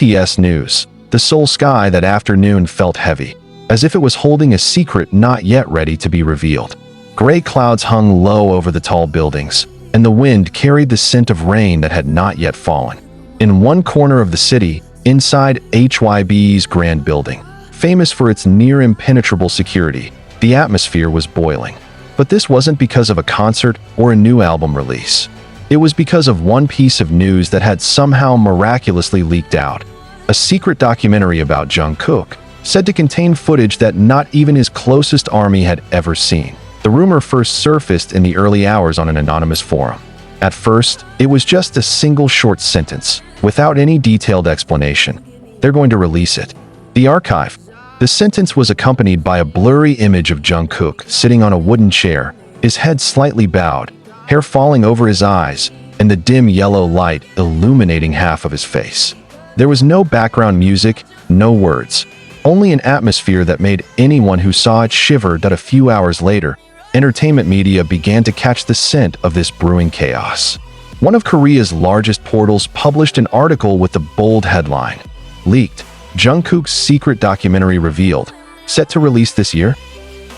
BTS news. The Seoul sky that afternoon felt heavy, as if it was holding a secret not yet ready to be revealed. Gray clouds hung low over the tall buildings, and the wind carried the scent of rain that had not yet fallen. In one corner of the city, inside HYBE's grand building, famous for its near-impenetrable security, the atmosphere was boiling. But this wasn't because of a concert or a new album release. It was because of one piece of news that had somehow miraculously leaked out. A secret documentary about Jungkook, said to contain footage that not even his closest army had ever seen. The rumor first surfaced in the early hours on an anonymous forum. At first, it was just a single short sentence, without any detailed explanation. They're going to release it. The archive. The sentence was accompanied by a blurry image of Jungkook sitting on a wooden chair, his head slightly bowed, hair falling over his eyes, and the dim yellow light illuminating half of his face. There was no background music, no words, only an atmosphere that made anyone who saw it shiver. That a few hours later, entertainment media began to catch the scent of this brewing chaos. One of Korea's largest portals published an article with the bold headline, "Leaked, Jungkook's secret documentary revealed, set to release this year?"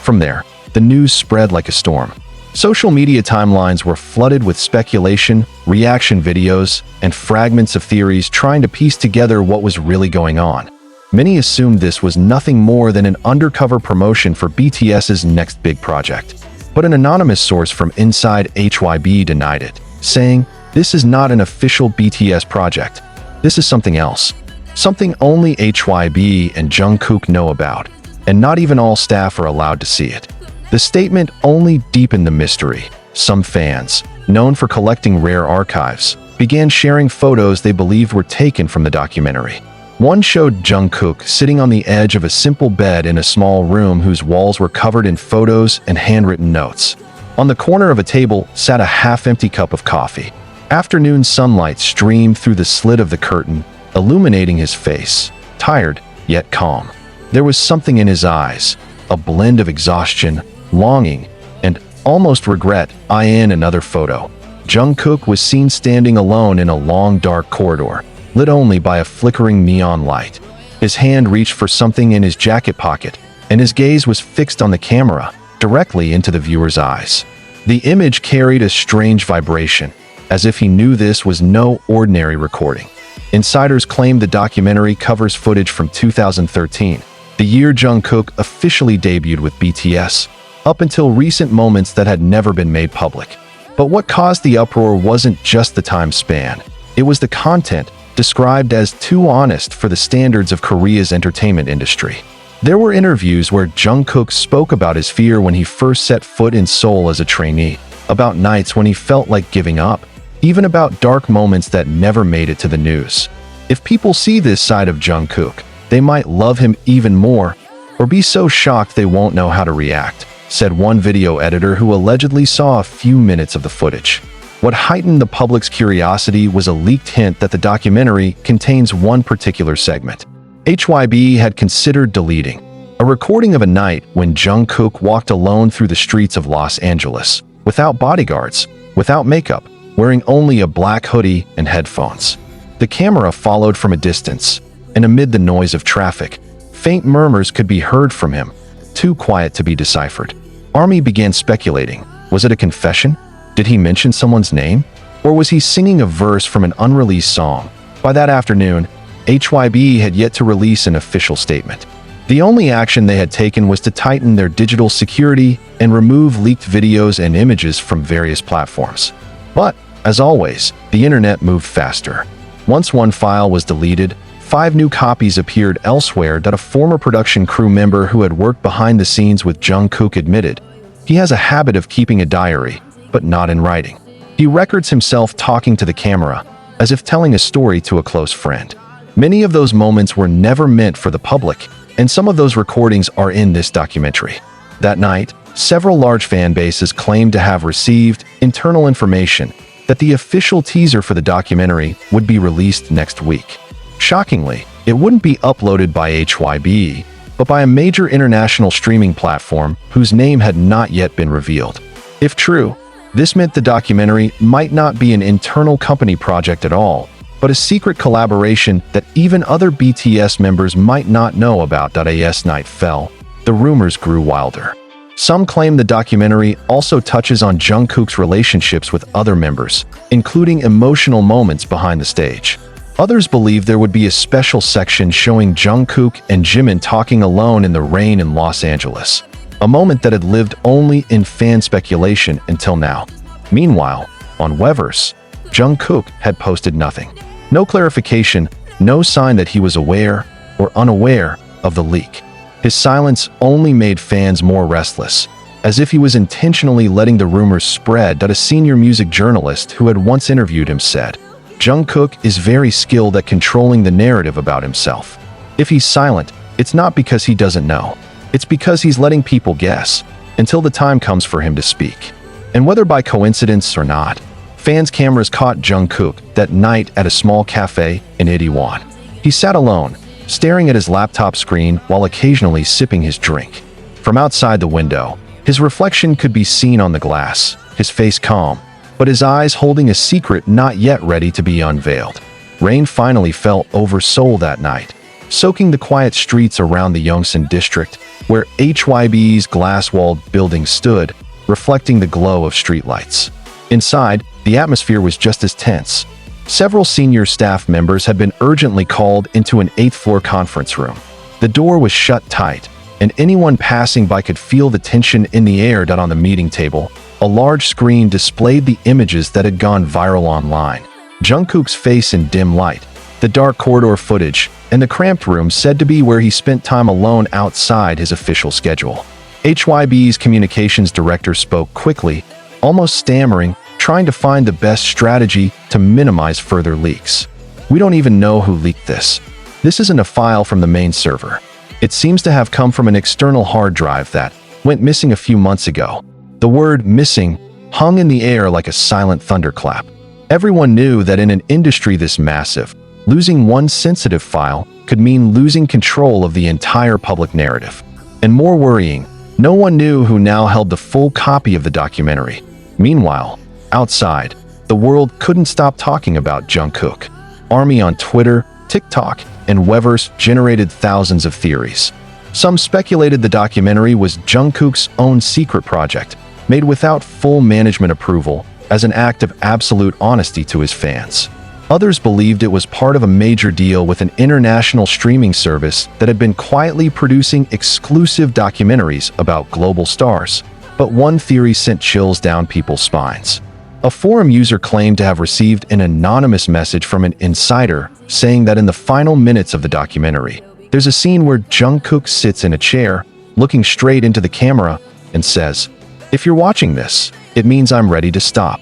From there, the news spread like a storm. Social media timelines were flooded with speculation, reaction videos, and fragments of theories trying to piece together what was really going on. Many assumed this was nothing more than an undercover promotion for BTS's next big project. But an anonymous source from inside HYBE denied it, saying, "This is not an official BTS project. This is something else. Something only HYBE and Jungkook know about, and not even all staff are allowed to see it." The statement only deepened the mystery. Some fans, known for collecting rare archives, began sharing photos they believed were taken from the documentary. One showed Jungkook sitting on the edge of a simple bed in a small room whose walls were covered in photos and handwritten notes. On the corner of a table sat a half-empty cup of coffee. Afternoon sunlight streamed through the slit of the curtain, illuminating his face, tired yet calm. There was something in his eyes, a blend of exhaustion, longing, and almost regret. In another photo, Jungkook was seen standing alone in a long dark corridor, lit only by a flickering neon light. His hand reached for something in his jacket pocket, and his gaze was fixed on the camera, directly into the viewer's eyes. The image carried a strange vibration, as if he knew this was no ordinary recording. Insiders claim the documentary covers footage from 2013, the year Jungkook officially debuted with BTS, up until recent moments that had never been made public. But what caused the uproar wasn't just the time span. It was the content, described as too honest for the standards of Korea's entertainment industry. There were interviews where Jungkook spoke about his fear when he first set foot in Seoul as a trainee, about nights when he felt like giving up, even about dark moments that never made it to the news. If people see this side of Jungkook, they might love him even more, or be so shocked they won't know how to react, said one video editor who allegedly saw a few minutes of the footage. What heightened the public's curiosity was a leaked hint that the documentary contains one particular segment HYBE had considered deleting, a recording of a night when Jungkook walked alone through the streets of Los Angeles, without bodyguards, without makeup, wearing only a black hoodie and headphones. The camera followed from a distance, and amid the noise of traffic, faint murmurs could be heard from him, too quiet to be deciphered. ARMY began speculating. Was it a confession? Did he mention someone's name? Or was he singing a verse from an unreleased song? By that afternoon, HYBE had yet to release an official statement. The only action they had taken was to tighten their digital security and remove leaked videos and images from various platforms. But, as always, the internet moved faster. Once one file was deleted, 5 new copies appeared elsewhere. That a former production crew member who had worked behind the scenes with Jungkook admitted. He has a habit of keeping a diary, but not in writing. He records himself talking to the camera, as if telling a story to a close friend. Many of those moments were never meant for the public, and some of those recordings are in this documentary. That night, several large fan bases claimed to have received internal information that the official teaser for the documentary would be released next week. Shockingly, it wouldn't be uploaded by HYBE, but by a major international streaming platform whose name had not yet been revealed. If true, this meant the documentary might not be an internal company project at all, but a secret collaboration that even other BTS members might not know about. As night fell, the rumors grew wilder. Some claim the documentary also touches on Jungkook's relationships with other members, including emotional moments behind the stage. Others believe there would be a special section showing Jungkook and Jimin talking alone in the rain in Los Angeles, a moment that had lived only in fan speculation until now. Meanwhile, on Weverse, Jungkook had posted nothing. No clarification, no sign that he was aware or unaware of the leak. His silence only made fans more restless, as if he was intentionally letting the rumors spread. A senior music journalist who had once interviewed him said, "Jungkook is very skilled at controlling the narrative about himself. If he's silent, it's not because he doesn't know. It's because he's letting people guess until the time comes for him to speak." And whether by coincidence or not, fans' cameras caught Jungkook that night at a small cafe in Itaewon. He sat alone, staring at his laptop screen while occasionally sipping his drink. From outside the window, his reflection could be seen on the glass, his face calm, but his eyes holding a secret not yet ready to be unveiled. Rain finally fell over Seoul that night, soaking the quiet streets around the Yongsan district, where HYBE's glass-walled building stood, reflecting the glow of streetlights. Inside, the atmosphere was just as tense. Several senior staff members had been urgently called into an 8th-floor conference room. The door was shut tight, and anyone passing by could feel the tension in the air. On the meeting table, a large screen displayed the images that had gone viral online. Jungkook's face in dim light, the dark corridor footage, and the cramped room said to be where he spent time alone outside his official schedule. HYBE's communications director spoke quickly, almost stammering, trying to find the best strategy to minimize further leaks. "We don't even know who leaked this. This isn't a file from the main server. It seems to have come from an external hard drive that went missing a few months ago." The word "missing" hung in the air like a silent thunderclap. Everyone knew that in an industry this massive, losing one sensitive file could mean losing control of the entire public narrative. And more worrying, no one knew who now held the full copy of the documentary. Meanwhile, outside, the world couldn't stop talking about Jungkook. ARMY on Twitter, TikTok, and Weverse generated thousands of theories. Some speculated the documentary was Jungkook's own secret project, made without full management approval, as an act of absolute honesty to his fans. Others believed it was part of a major deal with an international streaming service that had been quietly producing exclusive documentaries about global stars. But one theory sent chills down people's spines. A forum user claimed to have received an anonymous message from an insider saying that in the final minutes of the documentary, there's a scene where Jungkook sits in a chair, looking straight into the camera, and says, "If you're watching this, it means I'm ready to stop."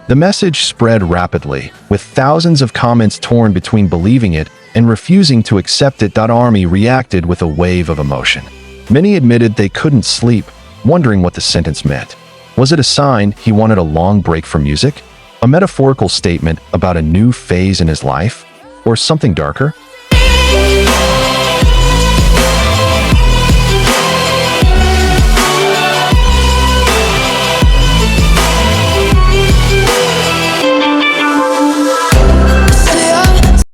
The message spread rapidly, with thousands of comments torn between believing it and refusing to accept it. ARMY reacted with a wave of emotion. Many admitted they couldn't sleep, wondering what the sentence meant. Was it a sign he wanted a long break from music? A metaphorical statement about a new phase in his life? Or something darker?